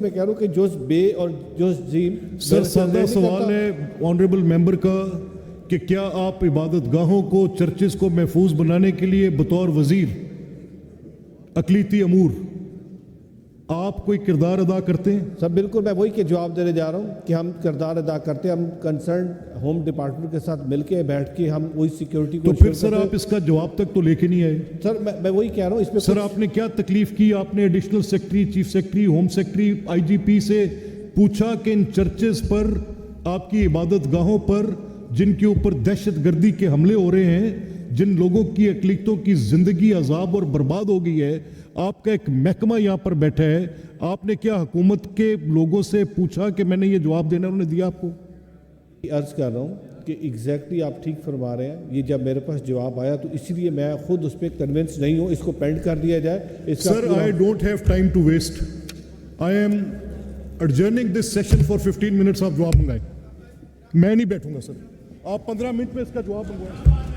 میں کہہ رہا ہوں کہ جوز بے اور جوز جیم سر سادہ سوال ہے آنریبل ممبر کا کہ کیا آپ عبادت گاہوں کو چرچز کو محفوظ بنانے کے لیے بطور وزیر اقلیتی امور آپ کوئی کردار ادا کرتے ہیں؟ سب بالکل میں وہی کے جواب دینے جا رہا ہوں کہ ہم کردار ادا کرتے ہیں. ہم کنسرن ہوم ڈپارٹمنٹ کے ساتھ مل کے بیٹھ کے ہم وہی سیکیورٹی کو. تو پھر سر آپ اس کا جواب تک تو لے کے نہیں آئے. سر میں وہی کہہ رہا ہوں اس میں سر آپ نے کیا تکلیف کی؟ آپ نے additional secretary, chief secretary, home secretary, I G P سے پوچھا کہ ان چرچز پر، آپ کی عبادت گاہوں پر جن کے اوپر دہشت گردی کے حملے ہو رہے ہیں، جن لوگوں کی اقلیتوں کی زندگی عذاب اور برباد ہو گئی ہے، آپ کا ایک محکمہ یہاں پر بیٹھا ہے، آپ نے کیا حکومت کے لوگوں سے پوچھا کہ میں نے یہ جواب دینا؟ انہوں نے دیا آپ کو؟ عرض کر رہا ہوں کہ ایگزیکٹلی آپ ٹھیک فرما رہے ہیں. یہ جب میرے پاس جواب آیا تو اس لیے میں خود اس پہ کنونس نہیں ہوں. اس کو پینڈ کر دیا جائے. Sir I don't have time to waste. I am adjourning this session for 15 minutes. آپ جواب منگائیں. میں نہیں بیٹھوں گا سر. آپ 15 منٹ میں اس کا جواب منگوائیں.